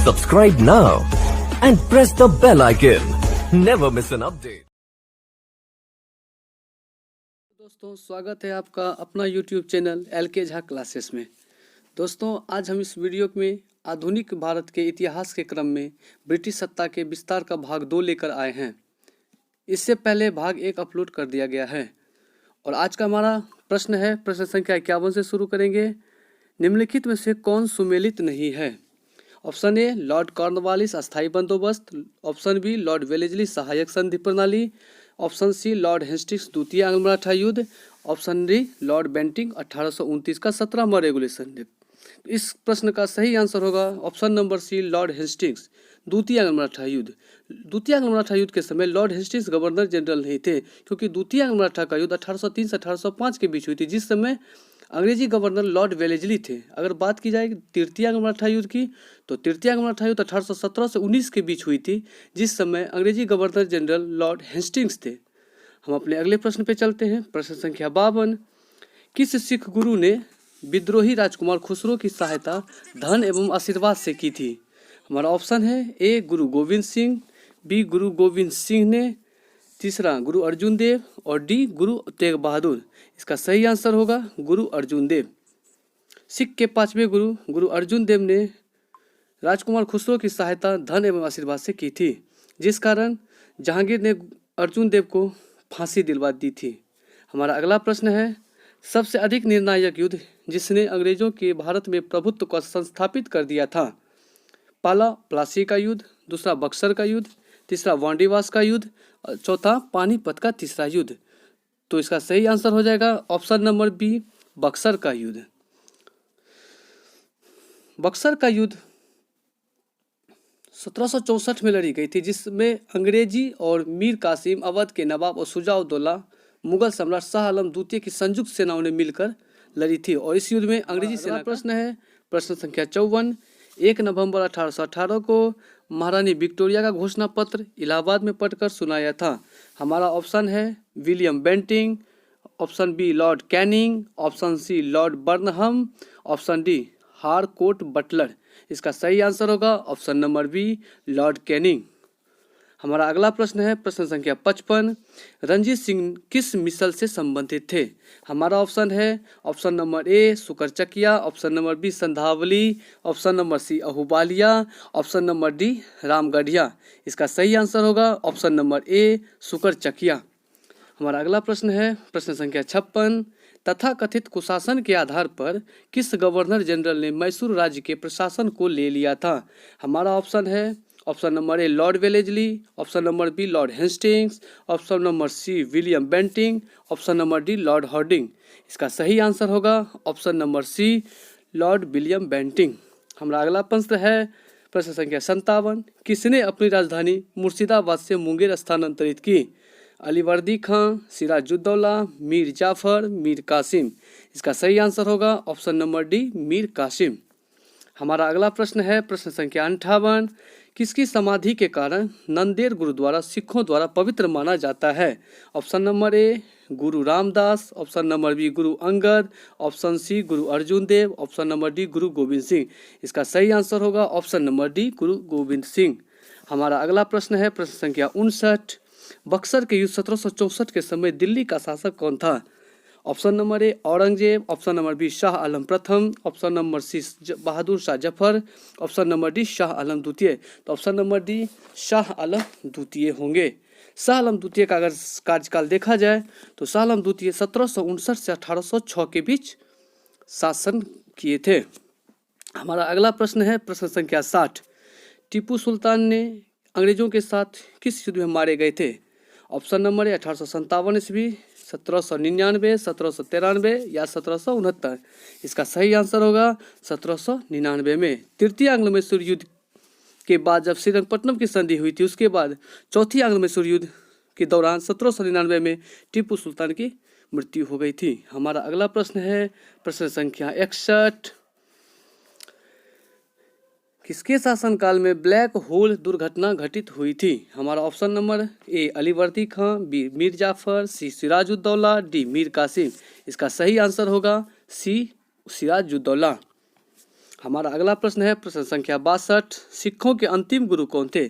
Subscribe now and press the bell icon. Never miss an update. दोस्तों स्वागत है आपका अपना YouTube channel LK Jha classes में। दोस्तों आज हम इस वीडियो में आधुनिक भारत के इतिहास के क्रम में ब्रिटिश सत्ता के विस्तार का भाग 2 लेकर आए हैं। इससे पहले भाग 1 अपलोड कर दिया गया है और आज का हमारा प्रश्न है, प्रश्न संख्या 51 से शुरू करेंगे। निम्नलिखित में से कौन सुमेलित नहीं है? ऑप्शन ए लॉर्ड कॉर्नवालिस अस्थायी बंदोबस्त, ऑप्शन बी लॉर्ड वेलेस्ली सहायक संधि प्रणाली, ऑप्शन सी लॉर्ड हेस्टिंग्स द्वितीय एंग्लो मराठा युद्ध, ऑप्शन डी लॉर्ड बेंटिंग 1829 का 17वां रेगुलेशन। इस प्रश्न का सही आंसर होगा option number C Lord Hastings द्वितीय एंग्लो मराठा युद्ध। द्वितीय एंग्लो मराठा युद्ध के समय लॉर्ड हेस्टिंग्स गवर्नर जनरल नहीं थे, क्योंकि द्वितीय एंग्लो मराठा का युद्ध 1803 से 1805 के बीच हुई थी, जिस समय अंग्रेजी गवर्नर लॉर्ड वेलेस्ली थे। अगर बात की जाए तृतीय एंग्लो मराठा युद्ध की, तो तृतीय एंग्लो मराठा युद्ध 1817 से 19 के बीच हुई थी, जिस समय अंग्रेजी गवर्नर जनरल लॉर्ड हेस्टिंग्स थे। हम अपने अगले प्रश्न पे चलते हैं। प्रश्न संख्या 52। किस सिख गुरु ने विद्रोही राजकुमार खुसरो की सहायता धन एवं आशीर्वाद से की थी? हमारा ऑप्शन है ए गुरु गोविंद सिंह, बी गुरु गोविंद सिंह ने, तीसरा गुरु अर्जुन देव और डी गुरु तेग बहादुर। इसका सही आंसर होगा गुरु अर्जुन देव। सिख के 5वें गुरु गुरु अर्जुन देव ने राजकुमार खुसरो की सहायता धन एवं आशीर्वाद से की थी, जिस कारण जहांगीर ने अर्जुन देव को फांसी दिलवा दी थी। हमारा अगला प्रश्न है, सबसे अधिक निर्णायक युद्ध जिसने अंग्रेजों के भारत में प्रभुत्व को संस्थापित कर दिया था? पहला प्लासी का युद्ध, दूसरा बक्सर का युद्ध, तीसरा वांडीवास का युद्ध, चौथा पानीपत का तीसरा युद्ध। तो इसका सही आंसर हो जाएगा ऑप्शन नंबर बी बक्सर का युद्ध। बक्सर का युद्ध 1764 में लड़ी गई थी, जिसमें अंग्रेजी और मीर कासिम अवध के नवाब और शुजा-उद-दौला मुगल सम्राट शाह आलम द्वितीय की संयुक्त सेनाओं ने मिलकर लड़ी थी और इस युद्ध में अंग्रेजी सेना। प्रश्न है प्रश्न संख्या 54। 1 नवंबर 1818 को महारानी विक्टोरिया का घोषणा पत्र इलाहाबाद में पढ़कर सुनाया था। हमारा ऑप्शन है William Bentinck, option B Lord Canning, option C Lord Burnham, option D Harcourt Butler. इसका सही आंसर होगा option number B Lord Canning. हमारा अगला प्रश्न है प्रश्न संख्या 55। रंजीत सिंह किस मिसल से संबंधित थे? हमारा ऑप्शन है option number A Sukerchakia, option number B Sandhawalia, option number C Ahluwalia, option number D Ramgarhia. इसका सही आंसर होगा ऑप्शन नंबर ए सुकरचकिया। हमारा अगला प्रश्न है प्रश्न संख्या 56। तथाकथित कुशासन के आधार पर किस गवर्नर जनरल ने मैसूर राज्य के प्रशासन को ले लिया था? हमारा ऑप्शन है option number A Lord Wellesley, option number B Lord Hastings, option number C William Bentinck, option number D Lord Hardinge. इसका सही आंसर होगा option number C Lord William Bentinck. हमारा अगला प्रश्न है प्रश्न संख्या 57। किसने अपनी राजधानी मुर्शिदाबाद से मुंगेर स्थानांतरित की? अलीवर्दी खां, सिराजुद्दौला, मीर जाफर, मीर कासिम। इसका सही आंसर होगा option number D Mir Qasim. हमारा अगला प्रश्न है प्रश्न संख्या 58। किसकी समाधि के कारण नंदेड़ गुरुद्वारा सिखों द्वारा पवित्र माना जाता है? Option number A Guru Ramdas, option number B Guru Angad, option C Guru Arjan Dev, option number D गुरु गोविंद सिंह। इसका सही आंसर होगा ऑप्शन नंबर डी गुरु गोविंद सिंह। हमारा अगला प्रश्न है प्रश्न संख्या 59। बक्सर के युद्ध 1764 के समय दिल्ली का शासक कौन था? Option number A Aurangzeb, option number B Shah Alam प्रथम, option number C Bahadur Shah Zafar, option number D Shah Alam द्वितीय। तो option number D Shah Alam द्वितीय होंगे। शाह आलम द्वितीय का अगर कार्यकाल देखा जाए तो शाह आलम द्वितीय 1759 से 1806 के बीच शासन किए थे। हमारा अगला प्रश्न है प्रश्न संख्या 60। टीपू सुल्तान ने अंग्रेजों के साथ किस युद्ध में मारे गए थे? ऑप्शन नंबर ए 1857 ईस्वी, 1799, 1793 या 1769। इसका सही आंसर होगा 1799 में। तृतीय आंग्लो मैसूर युद्ध के बाद जब श्रीरंगपट्टनम की संधि हुई थी, उसके बाद चौथी आंग्लो मैसूर युद्ध के दौरान 1799 में टीपू सुल्तान की मृत्यु हो गई थी। हमारा अगला प्रश्न है प्रश्न संख्या 61। किसके शासनकाल में ब्लैक होल दुर्घटना घटित हुई थी? हमारा option number A Alivardi Khan, B Mir Jafar, C Sirajuddaula, D Mir Qasim. इसका सही आंसर होगा सी सिराजुद्दौला। हमारा अगला प्रश्न है प्रश्न संख्या 62। सिखों के अंतिम गुरु कौन थे?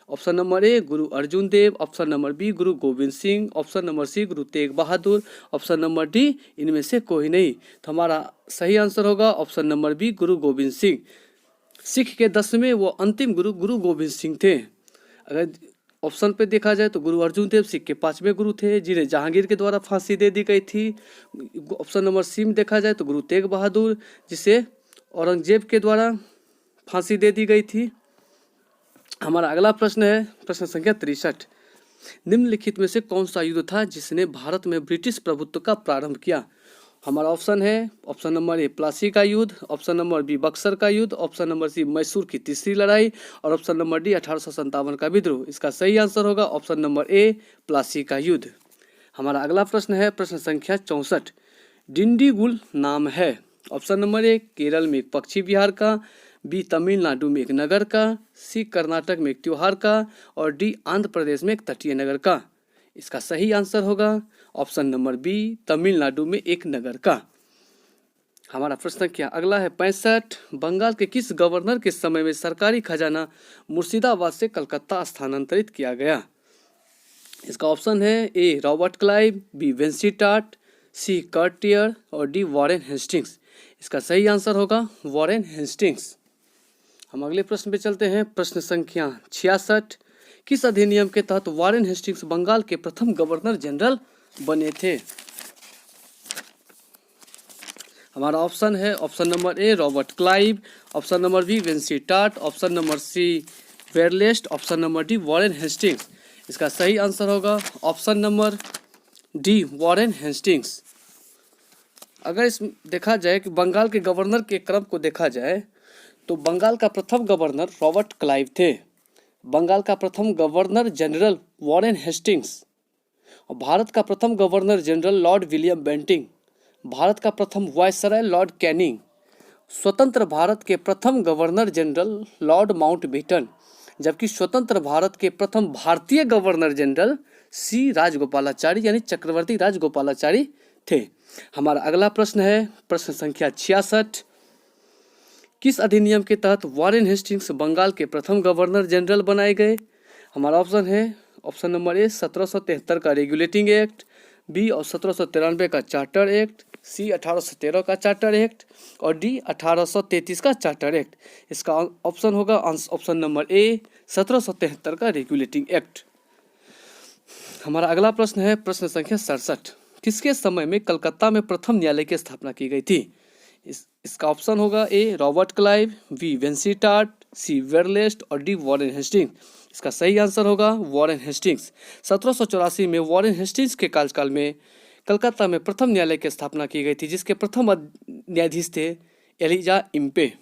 Option number A Guru Arjan Dev, option number B Guru Gobind Singh, option number C Guru Tegh Bahadur, option number D इनमें से कोई नहीं। तो हमारा सही आंसर होगा option number B Guru Gobind Singh. Sikh के 10वें वो अंतिम गुरु गुरु गोविंद सिंह थे। अगर ऑप्शन पे देखा जाए तो गुरु अर्जुन देव सिख के 5वें गुरु थे जिन्हें जहांगीर के द्वारा फांसी दे दी गई थी। ऑप्शन नंबर सी में देखा जाए तो गुरु तेग बहादुर जिसे औरंगजेब के द्वारा फांसी दे दी गई थी। हमारा अगला प्रश्न है प्रश्न संख्या 63। निम्नलिखित में से कौन सा युद्ध था जिसने भारत में ब्रिटिश प्रभुत्व का प्रारंभ किया? हमारा ऑप्शन है ऑप्शन नंबर ए प्लासी का युद्ध, ऑप्शन नंबर बी बक्सर का युद्ध, ऑप्शन नंबर सी मैसूर की तीसरी लड़ाई और ऑप्शन नंबर डी 1857 का विद्रोह। इसका सही आंसर होगा ऑप्शन नंबर ए प्लासी का युद्ध। हमारा अगला प्रश्न है प्रश्न संख्या 64। डिंडीगुल नाम है? ऑप्शन नंबर ए केरल में एक पक्षी विहार का, बी तमिलनाडु में एक नगर का, सी कर्नाटक में एक त्योहार का और डी आंध्र प्रदेश में एक तटीय नगर का। इसका सही आंसर होगा ऑप्शन नंबर बी तमिलनाडु में एक नगर का। हमारा प्रश्न क्या अगला है 65। बंगाल के किस गवर्नर के समय में सरकारी खजाना मुर्शिदाबाद से कलकत्ता स्थानांतरित किया गया? इसका ऑप्शन है ए रॉबर्ट क्लाइव, बी वेंसीटाट, सी कर्टियर और डी वॉरेन हेस्टिंग्स। इसका सही आंसर होगा वॉरेन हेस्टिंग्स। हम अगले प्रश्न पे चलते हैं प्रश्न संख्या 66। किस अधिनियम के तहत वॉरेन हेस्टिंग्स बंगाल के प्रथम गवर्नर जनरल बने थे? हमारा ऑप्शन है option number A Robert Clive, option number B Vansittart, option number C Verelst, option number D Warren Hastings. इसका सही आंसर होगा option number D Warren Hastings. अगर इस देखा जाए कि बंगाल के गवर्नर के क्रम को देखा जाए तो बंगाल का प्रथम गवर्नर रॉबर्ट क्लाइव थे, बंगाल का प्रथम गवर्नर जनरल वॉरेन हेस्टिंग्स और भारत का प्रथम governor general Lord William Bentinck, Bharat का प्रथम वायसराय लॉर्ड कैनिंग, स्वतंत्र भारत के प्रथम गवर्नर जनरल लॉर्ड माउंटबेटन, जबकि स्वतंत्र भारत के प्रथम भारतीय गवर्नर जनरल सी राजगोपालाचारी यानी चक्रवर्ती राजगोपालाचारी थे। हमारा अगला प्रश्न है प्रश्न संख्या 66। किस अधिनियम के तहत वॉरेन हेस्टिंग्स बंगाल के प्रथम गवर्नर जनरल बनाए गए? हमारा ऑप्शन है ऑप्शन नंबर ए 1773 का रेगुलेटिंग एक्ट, बी और 1793 का चार्टर एक्ट, सी 1813 का चार्टर एक्ट और डी 1833 का चार्टर एक्ट। इसका ऑप्शन होगा ऑप्शन नंबर ए 1773 का रेगुलेटिंग एक्ट। हमारा अगला प्रश्न है प्रश्न संख्या 67। किसके समय में कलकत्ता में प्रथम न्यायालय की स्थापना की गई थी? इसका ऑप्शन होगा ए रॉबर्ट क्लाइव, बी वेंसीटाट, सी वेरलेस्ट और डी वॉरेन हेस्टिंग्स। इसका सही आंसर होगा वॉरेन हेस्टिंग्स। 1784 में वॉरेन हेस्टिंग्स के कार्यकाल में कलकत्ता में प्रथम न्यायालय की स्थापना की गई थी जिसके प्रथम न्यायाधीश थे एलिजा इम्पे।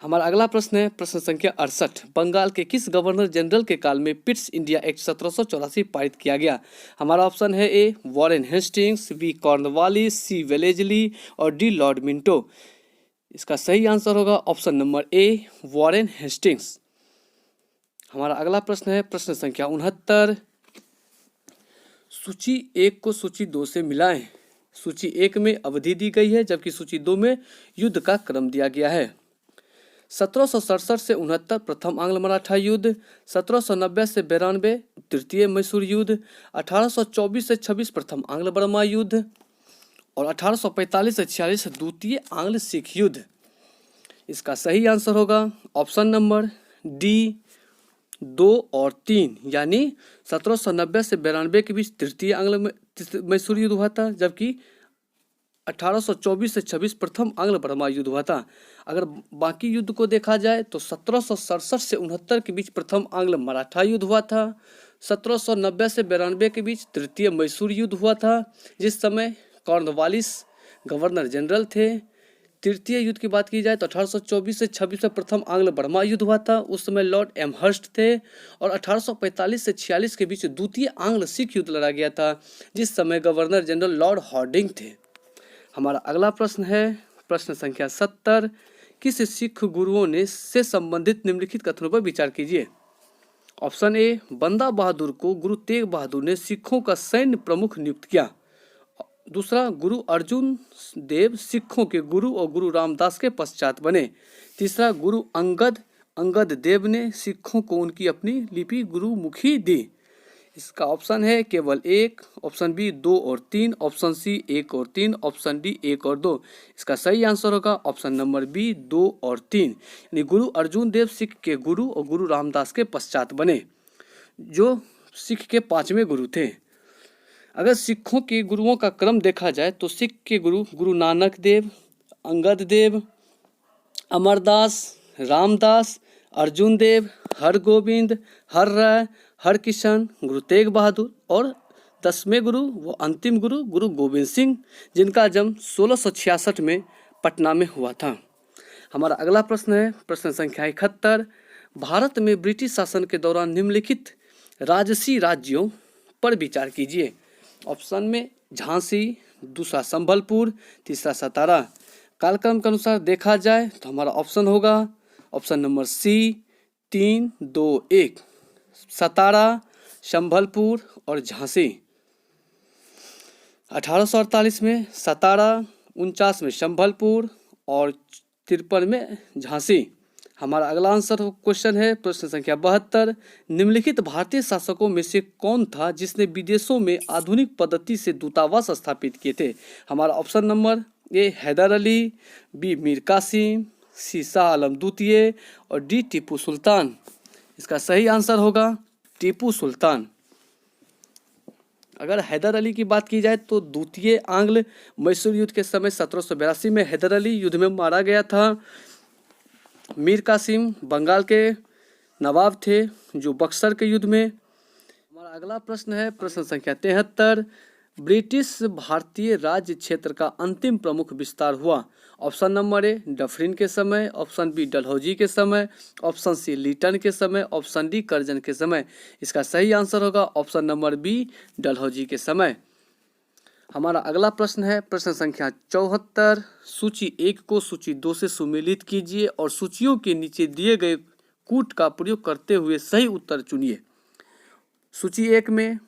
हमारा अगला प्रश्न है प्रश्न संख्या 68। बंगाल के किस गवर्नर जनरल के काल में पिट्स इंडिया एक्ट 1784 पारित किया गया? हमारा ऑप्शन है ए वॉरेन हेस्टिंग्स, बी कॉर्नवालिस, सी वेलेजली और डी लॉर्ड मिंटो। इसका सही आंसर होगा ऑप्शन नंबर ए वॉरेन हेस्टिंग्स। हमारा अगला प्रश्न है प्रश्न संख्या 69। सूची 1 को सूची 2 से मिलाएं। सूची 1 में अवधि दी गई है जबकि सूची 2 में युद्ध का क्रम दिया गया है। 1767 से 69 प्रथम आंग्ल मराठा युद्ध, 1790 से 92 तृतीय मैसूर युद्ध, 1824 से 26 प्रथम आंग्ल बर्मा युद्ध और 1845 से 46 द्वितीय आंग्ल सिख युद्ध। इसका सही आंसर होगा ऑप्शन नंबर डी 2 और 3 यानी 1790 से 92 के बीच तृतीय आंग्ल मैसूर युद्ध हुआ था जबकि 1824 से 26 प्रथम आंग्ल बर्मा युद्ध हुआ था। अगर बाकी युद्ध को देखा जाए तो 1767 से 69 के बीच प्रथम आंग्ल मराठा युद्ध हुआ था, 1790 से 92 के बीच तृतीय मैसूर युद्ध हुआ था जिस समय कॉर्नवालिस गवर्नर जनरल थे। तृतीय युद्ध की बात की जाए तो 1824 से 26 में प्रथम आंग्ल बर्मा युद्ध हुआ था, उस समय लॉर्ड एमहर्स्ट थे और 1845 से 46 के बीच द्वितीय आंग्ल सिख युद्ध लड़ा गया था जिस समय गवर्नर जनरल लॉर्ड हार्डिंग थे। हमारा अगला प्रश्न है प्रश्न संख्या 70। किस सिख गुरुओं ने से संबंधित निम्नलिखित कथनों पर विचार कीजिए। ऑप्शन ए बंदा बहादुर को गुरु तेग बहादुर ने सिखों का सैन्य प्रमुख नियुक्त किया। दूसरा, गुरु अर्जुन देव सिखों के गुरु और गुरु रामदास के पश्चात बने। तीसरा, गुरु अंगद देव ने सिखों को उनकी अपनी लिपि गुरुमुखी दी। इसका ऑप्शन है केवल 1, ऑप्शन बी 2 और 3, ऑप्शन सी 1 और 3, ऑप्शन डी 1 और 2। इसका सही आंसर होगा ऑप्शन नंबर बी 2 और 3। यानी गुरु अर्जुन देव सिख के गुरु और गुरु रामदास के पश्चात बने, जो सिख के 5वें गुरु थे। अगर सिखों के गुरुओं का क्रम देखा जाए तो सिख के गुरु नानक देव, अंगद देव, अमरदास, रामदास, अर्जुन देव, हरगोविंद, हर राय, हरकिशन, गुरु तेग बहादुर और 10वें गुरु वो अंतिम गुरु गोविंद सिंह, जिनका जन्म 1666 में पटना में हुआ था। हमारा अगला प्रश्न है प्रश्न संख्या 71। भारत में ब्रिटिश शासन के दौरान निम्नलिखित राजसी राज्यों पर विचार कीजिए। ऑप्शन में झांसी, दूसरा संबलपुर, तीसरा सतारा। कालक्रम के अनुसार देखा जाए तो हमारा ऑप्शन होगा ऑप्शन नंबर सी 3, 2, 1, सतारा, संबलपुर और झांसी। 1848 में सतारा, 49 में संबलपुर और 53 में झांसी। हमारा अगला आंसर क्वेश्चन है प्रश्न संख्या 72। निम्नलिखित भारतीय शासकों में से कौन था जिसने विदेशों में आधुनिक पद्धति से दूतावास स्थापित किए थे। हमारा option number A Haidar Ali, B Mir Kasim, C Shah Alam द्वितीय और डी टीपू सुल्तान। इसका सही आंसर होगा टीपू सुल्तान। अगर हैदर अली की बात की जाए तो द्वितीय आंग्ल मैसूर युद्ध के समय 1782 में हैदर अली युद्ध में मारा गया था। मीर कासिम बंगाल के नवाब थे जो बक्सर के युद्ध में। हमारा अगला प्रश्न है प्रश्न संख्या 73। ब्रिटिश भारतीय राज्य क्षेत्र का अंतिम प्रमुख विस्तार हुआ। ऑप्शन नंबर ए डफरिन के समय, ऑप्शन बी डलहौजी के समय, ऑप्शन सी लीटन के समय, ऑप्शन डी कर्जन के समय। इसका सही आंसर होगा ऑप्शन नंबर बी डलहौजी के समय। हमारा अगला प्रश्न है प्रश्न संख्या 74। सूची 1 को सूची 2 से सुमेलित कीजिए और सूचियों के नीचे दिए गए कूट का प्रयोग करते हुए सही उत्तर चुनिए। सूची 1 में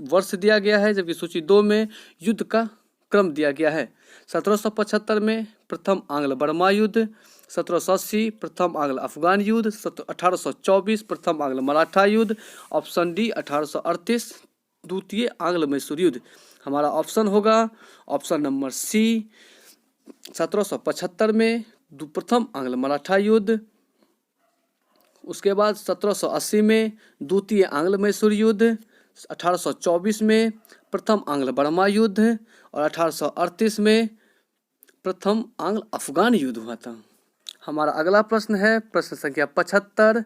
वर्ष दिया गया है, जबकि सूची 2 में युद्ध का क्रम दिया गया है। 1775 में प्रथम आंग्ल बर्मा युद्ध, 1780 प्रथम आंग्ल अफगान युद्ध, 1824 प्रथम आंग्ल मराठा युद्ध, ऑप्शन डी 1838 द्वितीय आंग्ल मैसूर युद्ध। हमारा ऑप्शन होगा ऑप्शन नंबर सी 1775 में प्रथम आंग्ल मराठा युद्ध, उसके बाद 1780 में द्वितीय आंग्ल मैसूर युद्ध, 1824 में प्रथम आंग्ल बर्मा युद्ध और 1838 में प्रथम आंग्ल अफगान युद्ध हुआ था। हमारा अगला प्रश्न है प्रश्न संख्या 75।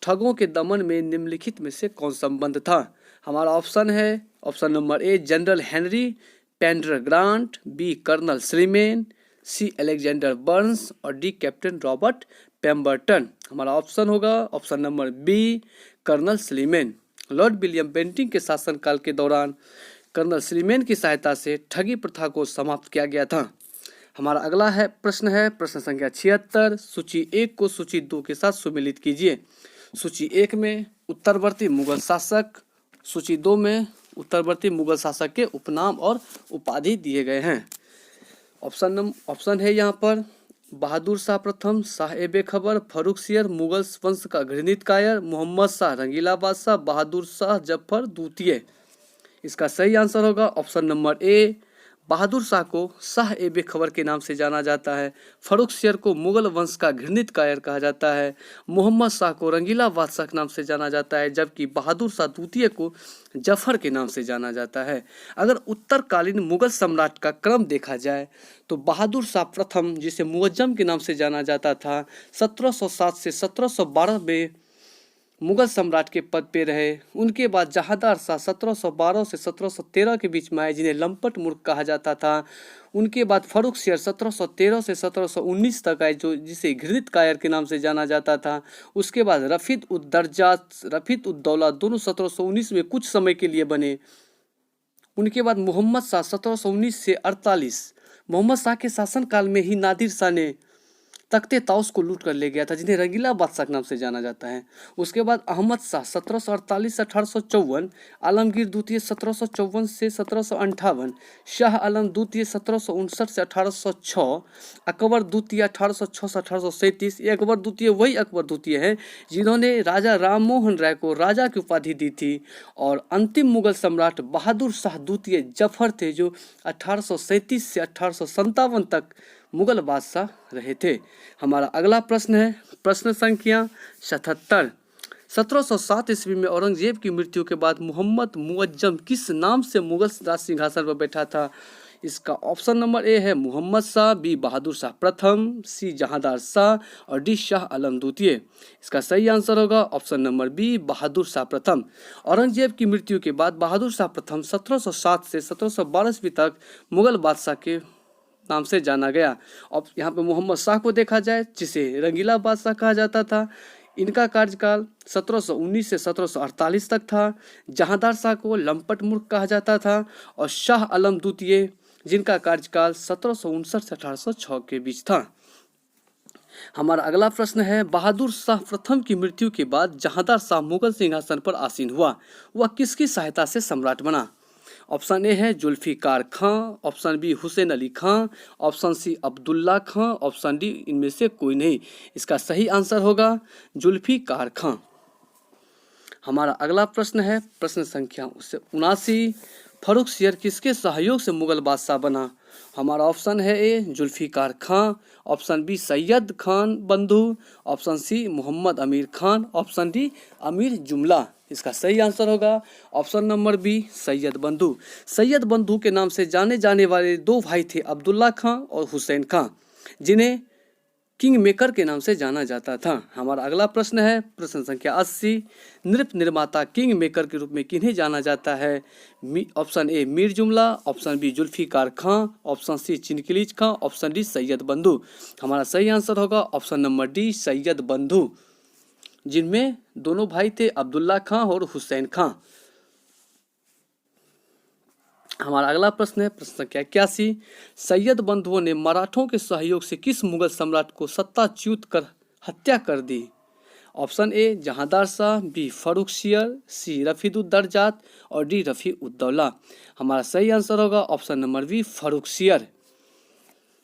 ठगों के दमन में निम्नलिखित में से कौन संबंध था। हमारा ऑप्शन है option number A General Henry Prendergast, B Colonel Sleeman, C Alexander Burnes और डी कैप्टन रॉबर्ट पेम्बरटन। हमारा ऑप्शन होगा option number B Colonel Sleeman. Lord William Bentinck के शासनकाल के दौरान कर्नल स्लीमेन की सहायता से ठगी प्रथा को समाप्त किया गया था। हमारा अगला प्रश्न है प्रश्न संख्या 76। सूची 1 को सूची 2 के साथ सुमेलित कीजिए। सूची 1 में उत्तरवर्ती मुगल शासक, सूची 2 में उत्तरवर्ती मुगल शासक के उपनाम और उपाधि दिए गए हैं। ऑप्शन है यहाँ पर बहादुर शाह प्रथम, शाह ए बेखबर, फर्रुखसियर मुगल वंश का घृणित कायर, मोहम्मद शाह रंगीला बादशाह, बहादुर शाह जफर द्वितीय। इसका सही आंसर होगा option number A Bahadur Shah को शाह ए बेखबर के नाम से जाना जाता है, फर्रुखसियर को मुगल वंश का घृणित कायर कहा जाता है, मोहम्मद शाह को रंगीला बादशाह के नाम से जाना जाता है, जबकि बहादुर शाह द्वितीय को जफर के नाम से जाना जाता है। अगर उत्तरकालीन मुगल सम्राट का क्रम देखा जाए तो बहादुर शाह प्रथम, जिसे मुअज्जम के नाम से जाना जाता था, 1707 से 1712 में मुगल सम्राट के पद पे रहे। उनके बाद जहांदार शाह 1712 से 1713 के बीच में आए, जिन्हें लंपट मूर्ख कहा जाता था। उनके बाद फर्रुखसियर 1713 से 1719 तक आए, जो जिसे घृणित कायर के नाम से जाना जाता था। उसके बाद रफीद उद दर्जा, रफीद उद दौला दोनों 1719 में कुछ समय के लिए बने। उनके बाद मोहम्मद शाह 1719 से 48, मोहम्मद शाह के शासनकाल में ही नादिर शाह ने तख्ते ताउस को लूट कर ले गया था, जिन्हें रंगीला बादशाह के नाम से जाना जाता है। उसके बाद अहमद शाह 1748 से 1854, आलमगीर द्वितीय 1754 से 1758, शाह आलम द्वितीय 1759 से 1806, अकबर द्वितीय 1806 से 1837। ये अकबर द्वितीय वही अकबर द्वितीय है जिन्होंने राजा राम मोहन राय को राजा की उपाधि दी थी। और अंतिम मुगल सम्राट बहादुर शाह द्वितीय जफर थे, जो 1837 से 1857 तक मुगल बादशाह रहे थे। हमारा अगला प्रश्न है प्रश्न संख्या 77। 1707 ईस्वी में औरंगजेब की मृत्यु के बाद मोहम्मद मुअज्जम किस नाम से मुगल राज सिंहासन पर बैठा था? इसका ऑप्शन नंबर ए है मोहम्मद शाह, बी बहादुर शाह प्रथम, सी जहांदार शाह और डी शाह आलम द्वितीय। इसका सही आंसर होगा ऑप्शन नंबर बी बहादुर शाह प्रथम। औरंगजेब की मृत्यु के बाद बहादुर शाह प्रथम 1707 से 1712 ईस्वी तक मुगल बादशाह के नाम से जाना गया। अब यहाँ पे मोहम्मद शाह को देखा जाए, जिसे रंगीला बादशाह कहा जाता था, इनका कार्यकाल 1719 से 1748 तक था। जहांदार शाह को लंपट मूर्ख कहा जाता था और शाह आलम द्वितीय जिनका कार्यकाल 1759 से 1806 के बीच था। हमारा अगला प्रश्न है बहादुर शाह प्रथम की मृत्यु के बाद जहांदार शाह मुगल सिंहासन पर आसीन हुआ, वह किसकी सहायता से सम्राट बना? ऑप्शन ए है जुल्फिकार खां, ऑप्शन बी हुसैन अली खां, ऑप्शन सी अब्दुल्ला खां, ऑप्शन डी इनमें से कोई नहीं। इसका सही आंसर होगा जुल्फिकार खां। हमारा अगला प्रश्न है प्रश्न संख्या 79। फर्रुखसियर किसके सहयोग से मुगल बादशाह बना? हमारा ऑप्शन है ए जुल्फिकार खां, ऑप्शन बी सैयद खान बंधु, ऑप्शन सी मोहम्मद अमीर खान, ऑप्शन डी अमीर जुमला। इसका सही आंसर होगा ऑप्शन नंबर बी सैयद बंधु। सैयद बंधु के नाम से जाने जाने वाले दो भाई थे अब्दुल्ला खां और हुसैन खां, जिन्हें किंग मेकर के नाम से जाना जाता था। हमारा अगला प्रश्न है प्रश्न संख्या 80। नृत्य निर्माता किंग मेकर के रूप में किन्हें जाना जाता है? ऑप्शन ए मीर जुमला, ऑप्शन बी जुल्फिकार खां, ऑप्शन सी चिनकिलीज खां, ऑप्शन डी सैयद बंधु। हमारा सही आंसर होगा ऑप्शन नंबर डी सैयद बंधु, जिनमें दोनों भाई थे अब्दुल्ला खां और हुसैन खां। हमारा अगला प्रश्न है प्रश्न संख्या 81। सैयद बंधुओं ने मराठों के सहयोग से किस मुगल सम्राट को सत्ताच्युत कर हत्या कर दी? Option A Jahandar Shah, B Farrukhsiyar, C Rafiuddarajat और डी रफीउद्दौला। हमारा सही आंसर होगा ऑप्शन नंबर बी फर्रुखसियर।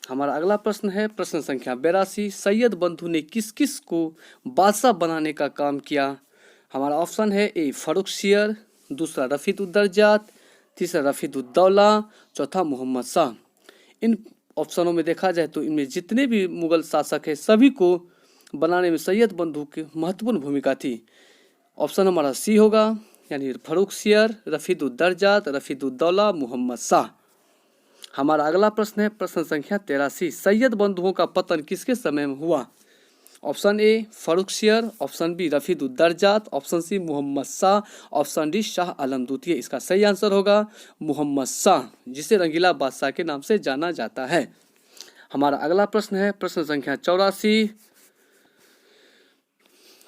हमारा अगला प्रश्न है प्रश्न संख्या 82। सैयद बंधु ने किस किस को बादशाह बनाने का काम किया? हमारा ऑप्शन है ए फर्रुखसियर, दूसरा रफीदुद्दर्जात, तीसरा रफीदुद्दौला, चौथा मोहम्मद शाह। इन ऑप्शनों में देखा जाए तो इनमें जितने भी मुगल शासक हैं सभी को बनाने में सैयद बंधु की महत्वपूर्ण भूमिका थी। ऑप्शन हमारा सी होगा, यानी फर्रुखसियर, रफीदुद्दर्जात, रफीदुद्दौला, मोहम्मद शाह। हमारा अगला प्रश्न है प्रश्न संख्या 83। सैयद बंधुओं का पतन किसके समय में हुआ? Option A Farrukhsiyar, option B Rafiuddarajat, option C Mohammad Shah, option D Shah Alam द्वितीय। इसका सही आंसर होगा मोहम्मद शाह, जिसे रंगीला बादशाह के नाम से जाना जाता है। हमारा अगला प्रश्न है प्रश्न संख्या 84।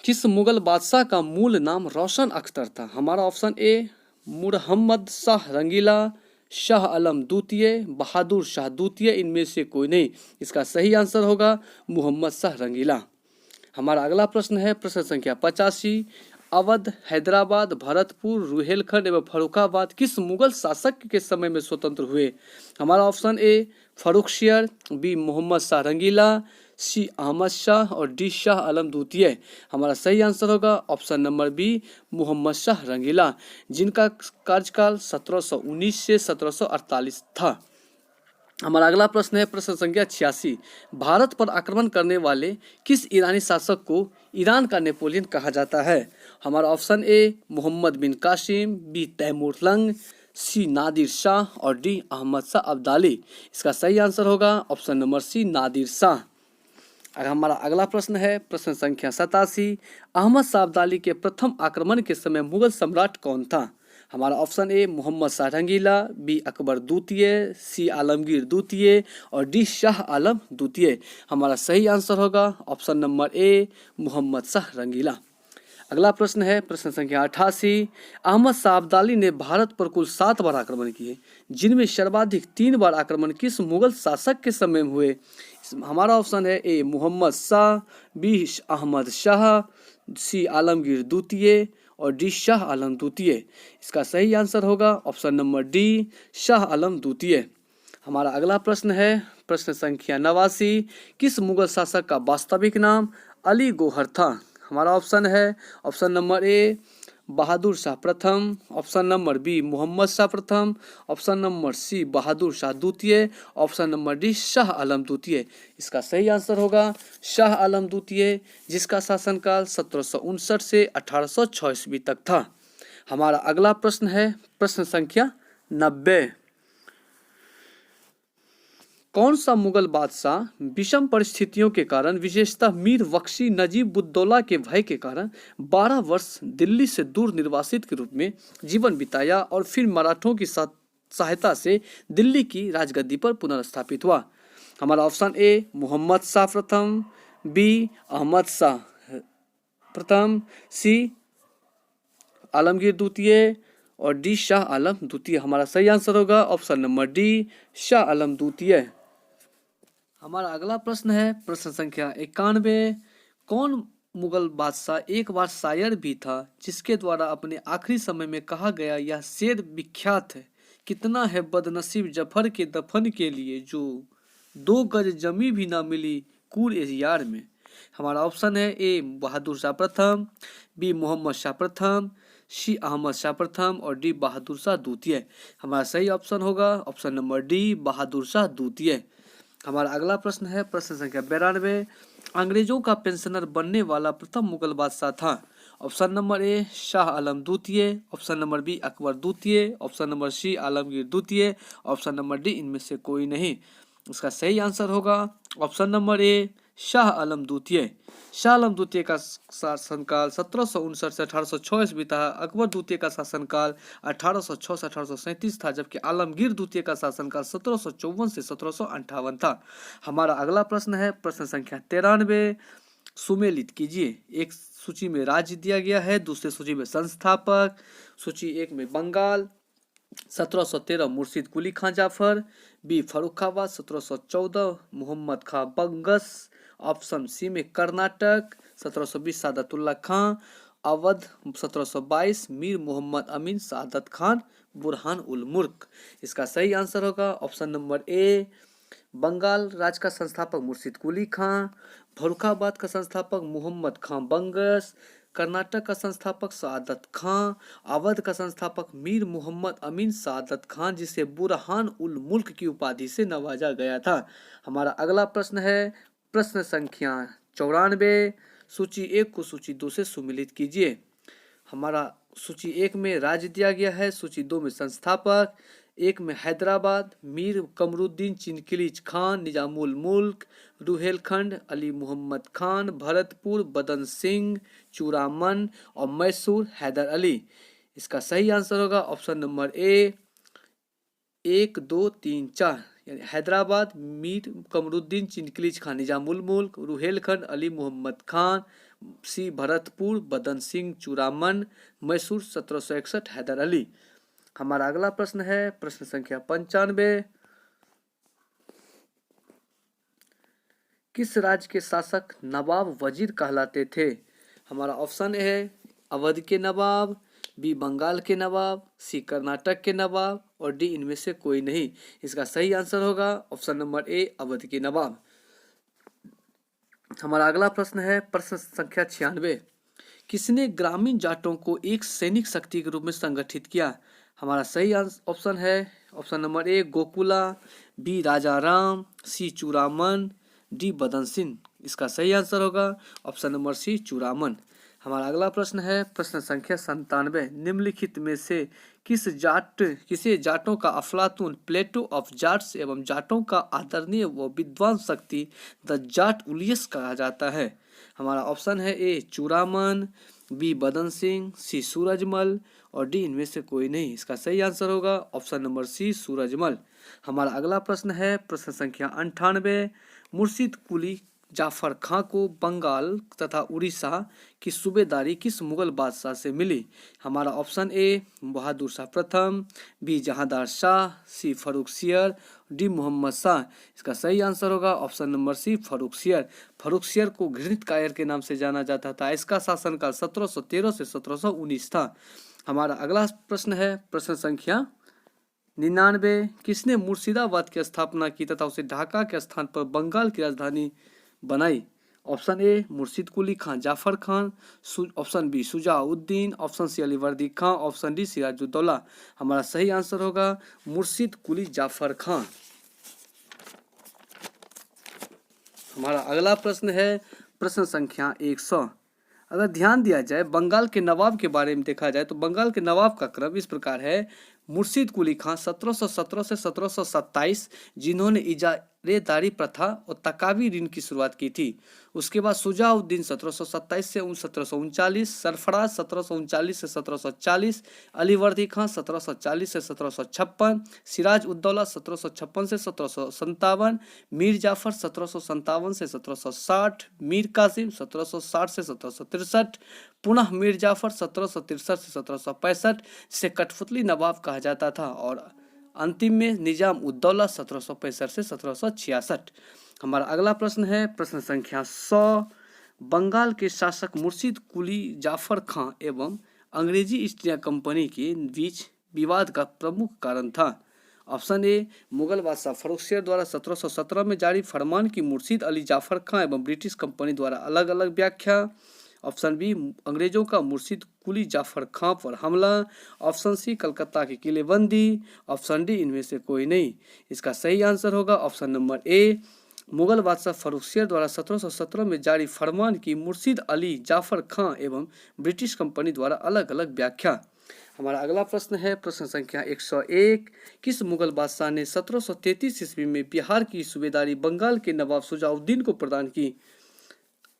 किस मुगल बादशाह का मूल नाम रोशन अख्तर था? हमारा ऑप्शन ए मुहम्मद शाह रंगीला, शाह आलम द्वितीय, बहादुर शाह द्वितीय, इनमें से कोई नहीं। इसका सही आंसर होगा मोहम्मद शाह रंगीला। हमारा अगला प्रश्न है प्रश्न संख्या 85। अवध, हैदराबाद, भरतपुर, रुहेलखंड एवं फर्रुखाबाद किस मुगल शासक के समय में स्वतंत्र हुए? हमारा option A Farrukhsiyar, B Mohammad Shah Rangila, C Ahmad Shah और डी शाह आलम द्वितीय। हमारा सही आंसर होगा option number B Mohammad Shah Rangila, जिनका कार्यकाल 1719 से 1748 था। हमारा अगला प्रश्न है प्रश्न संख्या 86। भारत पर आक्रमण करने वाले किस ईरानी शासक को ईरान का नेपोलियन कहा जाता है? हमारा option A Mohammad bin Qasim, B Timur Lang, C Nadir Shah और डी अहमद शाह अब्दाली। इसका सही आंसर होगा option number C Nadir Shah. और हमारा अगला प्रश्न है प्रश्न संख्या 87। अहमद शाह अब्दाली के प्रथम आक्रमण के समय मुगल सम्राट कौन था? हमारा option A Mohammad Shah Rangeela, B Akbar द्वितीय, सी आलमगीर द्वितीय और डी शाह आलम द्वितीय। हमारा सही आंसर होगा option number A Mohammad Shah Rangila. अगला प्रश्न है प्रश्न संख्या 88। अहमद शाह अब्दाली ने भारत पर कुल 7 बार आक्रमण किए, जिनमें सर्वाधिक 3 बार आक्रमण किस मुगल शासक के समय में हुए? हमारा ऑप्शन है ए मोहम्मद शाह, बी अहमद शाह, सी आलमगीर द्वितीय और डी शाह आलम द्वितीय। इसका सही आंसर होगा option number D Shah Alam द्वितीय। हमारा अगला प्रश्न है प्रश्न संख्या 89। किस मुगल शासक का वास्तविक नाम अली गौहर था? हमारा ऑप्शन है option number A Bahadur Shah प्रथम, option number B Mohammad Shah प्रथम, option number C Bahadur Shah द्वितीय, option number D Shah Alam द्वितीय। इसका सही आंसर होगा शाह आलम द्वितीय, जिसका शासनकाल 1759 से 1806 ईस्वी तक था। हमारा अगला प्रश्न है प्रश्न संख्या 90। कौन सा मुगल बादशाह विषम परिस्थितियों के कारण, विशेषतः मीर बख्शी नजीब उद्दौला के भय के कारण 12 वर्ष दिल्ली से दूर निर्वासित के रूप में जीवन बिताया और फिर मराठों की सहायता से दिल्ली की राजगद्दी पर पुनर्स्थापित हुआ? हमारा ऑप्शन ए मोहम्मद शाह प्रथम, बी अहमद शाह प्रथम, सी आलमगीर द्वितीय और डी शाह आलम द्वितीय। हमारा सही आंसर होगा option number D Shah Alam द्वितीय। हमारा अगला प्रश्न है प्रश्न संख्या 91। कौन मुगल बादशाह एक बार शायर भी था, जिसके द्वारा अपने आखिरी समय में कहा गया यह शेर विख्यात है? कितना है बदनसीब जफर के दफन के लिए, जो 2 गज जमी भी ना मिली कूर यार में। हमारा ऑप्शन है ए बहादुर शाह प्रथम, बी मोहम्मद शाह प्रथम, सी अहमद शाह प्रथम और डी बहादुर शाह द्वितीय। हमारा सही ऑप्शन होगा ऑप्शन नंबर डी बहादुर शाह द्वितीय। हमारा अगला प्रश्न है प्रश्न संख्या 92। अंग्रेजों का पेंशनर बनने वाला प्रथम मुगल बादशाह था? ऑप्शन नंबर ए शाह आलम द्वितीय, ऑप्शन नंबर बी अकबर द्वितीय, ऑप्शन नंबर सी आलमगीर द्वितीय, ऑप्शन नंबर डी इनमें से कोई नहीं। इसका सही आंसर होगा ऑप्शन नंबर ए शाह आलम द्वितीय। शाह आलम द्वितीय का शासनकाल 1759 से 1806 ईस्वी था। अकबर द्वितीय का शासनकाल 1806 से 1837 था, जबकि आलमगीर द्वितीय का शासनकाल 1754 से 1758 था। हमारा अगला प्रश्न है प्रश्न संख्या 93। सुमेलित कीजिए। एक सूची में राज्य दिया गया है, दूसरे सूची में संस्थापक। सूची 1 में बंगाल 1713 मुर्शिद कुली खां जाफर, बी फर्रुखाबाद 1714 मोहम्मद खां बंगस, ऑप्शन सी में कर्नाटक 1720 सादतुल्ला खां, अवध 1722 मीर मोहम्मद अमीन सादत खान बुरहान उल मुल्क। इसका सही आंसर होगा ऑप्शन नंबर ए बंगाल राज्य का संस्थापक मुर्शिद कुली खां, फर्रुखाबाद का संस्थापक मोहम्मद खां बंगस, कर्नाटक का संस्थापक सादत खां, अवध का संस्थापक मीर मोहम्मद अमीन सादत खान, जिसे बुरहान उल मुल्क की उपाधि से नवाजा गया था। हमारा अगला प्रश्न है प्रश्न संख्या 94। सूची 1 को सूची 2 से सुमिलित कीजिए। हमारा सूची 1 में राज्य दिया गया है, सूची 2 में संस्थापक। 1 में हैदराबाद मीर कमरुद्दीन चिनकिलीज खान, निजामुल मुल्क, रुहेलखंड अली मोहम्मद खान, भरतपुर बदन सिंह, चूरामन और मैसूर हैदर अली। इसका सही आंसर होगा ऑप्शन नंबर ए 1 2 3 4, यानी हैदराबाद मीर कमरुद्दीन चिनकिलीज खान, निजामुल मुल्क, रुहेलखंड अली मोहम्मद खान, सी भरतपुर बदन सिंह, चूरामन, मैसूर 1761 हैदर अली। हमारा अगला प्रश्न है प्रश्न संख्या 95। किस राज्य के शासक नवाब वजीर कहलाते थे? हमारा ऑप्शन है अवध के नवाब, बी बंगाल के नवाब, सी कर्नाटक के नवाब और डी इनमें से कोई नहीं। इसका सही आंसर होगा ऑप्शन नंबर ए अवध के नवाब। हमारा अगला प्रश्न है प्रश्न संख्या 96। किसने ग्रामीण जाटों को एक सैनिक शक्ति के रूप में संगठित किया? हमारा सही ऑप्शन है option number A Gokula, B Raja Ram, C Churaman, D Badan Singh. इसका सही आंसर होगा ऑप्शन नंबर सी चूरामन। हमारा अगला प्रश्न है प्रश्न संख्या 97। निम्नलिखित में से किसे जाटों का अफलातून, प्लेटो ऑफ जाट्स एवं जाटों का आदरणीय व विद्वान शक्ति द जाट उलियस कहा जाता है? हमारा ऑप्शन है ए चूरामन, बी बदन सिंह, सी सूरजमल और डी इनमें से कोई नहीं। इसका सही आंसर होगा ऑप्शन नंबर सी सूरजमल। हमारा अगला प्रश्न है प्रश्न संख्या 98। मुर्शिद कुली जाफर खां को बंगाल तथा उड़ीसा की सूबेदारी किस मुगल बादशाह से मिली? हमारा ऑप्शन ए बहादुर शाह प्रथम, B Jahandar Shah, C Farrukhsiyar, D Mohammad Shah. इसका सही आंसर होगा option number C Farrukhsiyar. Farrukhsiyar को घृणित कायर के नाम से जाना जाता था। इसका शासनकाल 1713 से 1719 था। हमारा अगला प्रश्न है प्रश्न संख्या 99। किसने मुर्शिदाबाद की स्थापना की तथा उसे ढाका के स्थान पर बंगाल की राजधानी बनाई? Option A Murshid Quli Khan Jafar Khan, option B Shujauddin, option C Alivardi Khan, option D Sirajuddaula. हमारा सही आंसर होगा मुर्शिद कुली जाफर खान। हमारा अगला प्रश्न है प्रश्न संख्या 100। अगर ध्यान दिया जाए बंगाल के नवाब के बारे में देखा जाए तो बंगाल के नवाब का क्रम इस प्रकार है। मुर्शिद कुली खान 1717 से 1727 जिन्होंने इजारेदारी प्रथा और तकावी ऋण की शुरुआत की थी। उसके बाद शुजाउद्दीन 1727 से 1739, सरफराज 1739 से 1740, अलीवर्दी खान 1740 से 1756, सिराज उद्दौला 1756 से 1757, मीर जाफर 1757 से 1760, मीर कासिम 1760 से 1763, पुनः मीर जाफर 1763 से 1765 से कठपुतली नवाब कहा जाता था और अंतिम में निजाम उद्दौला 1765 से 1766। हमारा अगला प्रश्न है प्रश्न संख्या 100। बंगाल के शासक मुर्शिद कुली जाफर खां एवं अंग्रेजी ईस्ट इंडिया कंपनी के बीच विवाद का प्रमुख कारण था। ऑप्शन ए मुगल बादशाह फर्रुखसियर द्वारा 1717 में जारी फरमान की मुर्शिद अली जाफर खां एवं ब्रिटिश कंपनी द्वारा अलग अलग व्याख्या। ऑप्शन बी अंग्रेजों का मुर्शिद कुली जाफर खां पर हमला। ऑप्शन सी कलकत्ता की किलेबंदी। ऑप्शन डी इनमें से कोई नहीं। इसका सही आंसर होगा ऑप्शन नंबर ए मुगल बादशाह फर्रुखसियर द्वारा 1717 में जारी फरमान की मुर्शिद अली जाफर खां एवं ब्रिटिश कंपनी द्वारा अलग अलग व्याख्या। हमारा अगला प्रश्न है प्रश्न संख्या 101। किस मुगल बादशाह ने 1733 ईस्वी में बिहार की सूबेदारी बंगाल के नवाब शुजाउद्दीन को प्रदान की?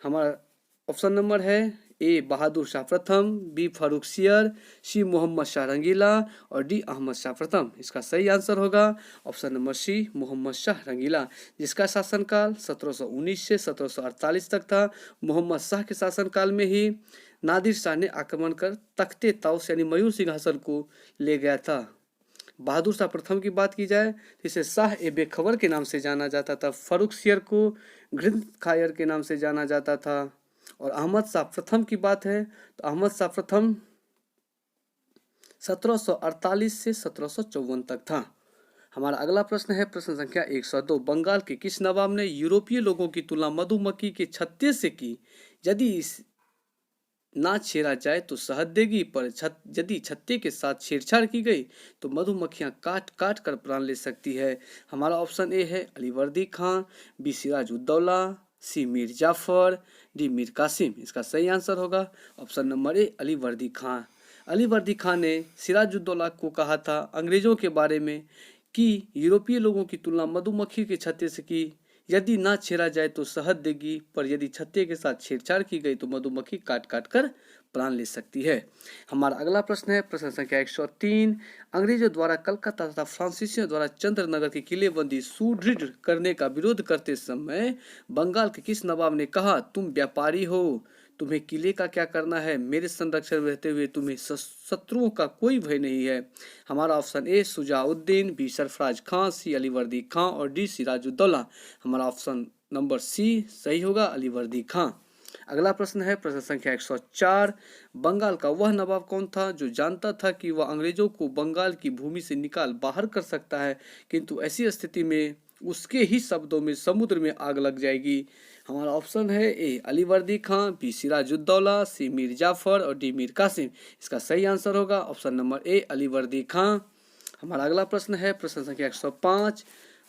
हमारा ऑप्शन नंबर है ए बहादुर शाह प्रथम, बी फर्रुखसियर, सी मोहम्मद शाह रंगीला और डी अहमद शाह प्रथम। इसका सही आंसर होगा option number C Mohammad Shah Rangila, जिसका शासनकाल 1719 से 1748 तक था। मोहम्मद शाह के शासनकाल में ही नादिर शाह ने आक्रमण कर तख्ते ताउस यानी मयूर सिंहासन को ले गया था। बहादुर शाह प्रथम की बात की जाए तो इसे शाह ए बेखबर के नाम से जाना जाता था। फर्रुखसियर को घृणित कायर के नाम से जाना जाता था। और अहमद शाह प्रथम की बात है तो अहमद शाह प्रथम 1748 से 1754 तक था। हमारा अगला प्रश्न है प्रश्न संख्या 102। बंगाल के किस नवाब ने यूरोपीय लोगों की तुलना मधुमक्खी के छत्ते से की? यदि इस ना छेड़ा जाए तो शहद देगी, पर यदि छत्ते के साथ छेड़छाड़ की गई तो मधुमक्खियां काट काट कर प्राण ले सकती है। हमारा ऑप्शन ए है अलीवर्दी खान, बी सिराज उद्दौला, सी मीर जाफर, डी मीर कासिम। इसका सही आंसर होगा option number A Alivardi Khan. Alivardi Khan ने सिराजुद्दौला को कहा था अंग्रेजों के बारे में कि यूरोपीय लोगों की तुलना मधुमक्खी के छत्ते से की। यदि ना छेड़ा जाए तो शहद देगी, पर यदि छत्ते के साथ छेड़छाड़ की गई तो मधुमक्खी काट काट कर प्राण ले सकती है। हमारा अगला प्रश्न है प्रश्न संख्या 103। अंग्रेजों द्वारा कलकत्ता तथा फ्रांसीसियों द्वारा चंद्रनगर की किलेबंदी सुदृढ़ करने का विरोध करते समय बंगाल के किस नवाब ने कहा, तुम व्यापारी हो, तुम्हें किले का क्या करना है, मेरे संरक्षण में रहते हुए तुम्हें शत्रुओं का कोई भय नहीं है। हमारा option A Shujauddin, B Sarfaraz Khan, C Alivardi Khan और डी सिराजुद्दौला। हमारा ऑप्शन नंबर सी सही होगा अलीवर्दी खां। अगला प्रश्न है प्रश्न संख्या 104। बंगाल का वह नवाब कौन था जो जानता था कि वह अंग्रेजों को बंगाल की भूमि से निकाल बाहर कर सकता है, किंतु ऐसी स्थिति में उसके ही शब्दों में समुद्र में आग लग जाएगी? हमारा ऑप्शन है ए अलीवर्दी खां, बी सिराजुद्दौला, सी मीर जाफर और डी मीर कासिम। इसका सही आंसर होगा option number A Alivardi Khan. हमारा अगला प्रश्न है प्रश्न संख्या 105।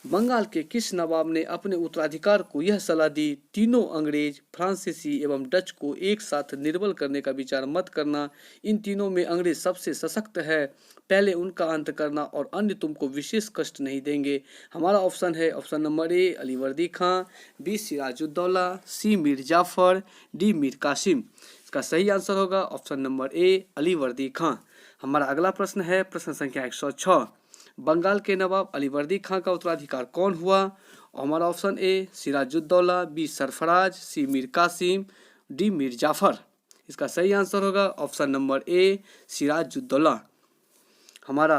बंगाल के किस नवाब ने अपने उत्तराधिकार को यह सलाह दी, तीनों अंग्रेज, फ्रांसीसी एवं डच को एक साथ निर्बल करने का विचार मत करना। इन तीनों में अंग्रेज सबसे सशक्त है, पहले उनका अंत करना और अन्य तुमको विशेष कष्ट नहीं देंगे। हमारा ऑप्शन है option number A Alivardi Khan, B Sirajuddaula, C Mir Jafar, D Mir Qasim. इसका सही आंसर होगा option number A Alivardi Khan. हमारा अगला प्रश्न है प्रश्न संख्या 106। बंगाल के नवाब अलीवर्दी खां का उत्तराधिकार कौन हुआ? और हमारा option A Sirajuddaula, B Sarfaraz, C Mir Qasim, D Mir Jafar. इसका सही आंसर होगा ऑप्शन नंबर ए सिराजुद्दौला। हमारा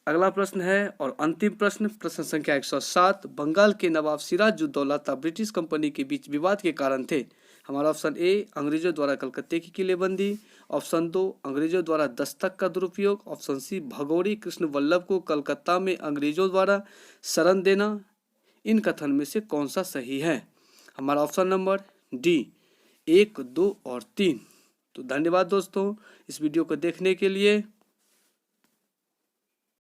अगला प्रश्न है और अंतिम प्रश्न, प्रश्न संख्या 107। बंगाल के नवाब सिराजुद्दौला तथा ब्रिटिश कंपनी के बीच विवाद के कारण थे। हमारा ऑप्शन ए अंग्रेजों द्वारा कलकत्ते की किलेबंदी, ऑप्शन 2 अंग्रेजों द्वारा दस्तक का दुरुपयोग, ऑप्शन सी भगोड़ी कृष्ण वल्लभ को कलकत्ता में अंग्रेजों द्वारा शरण देना। इन कथन में से कौन सा सही है? हमारा ऑप्शन नंबर डी 1, 2 और 3। तो धन्यवाद दोस्तों इस वीडियो को देखने के लिए।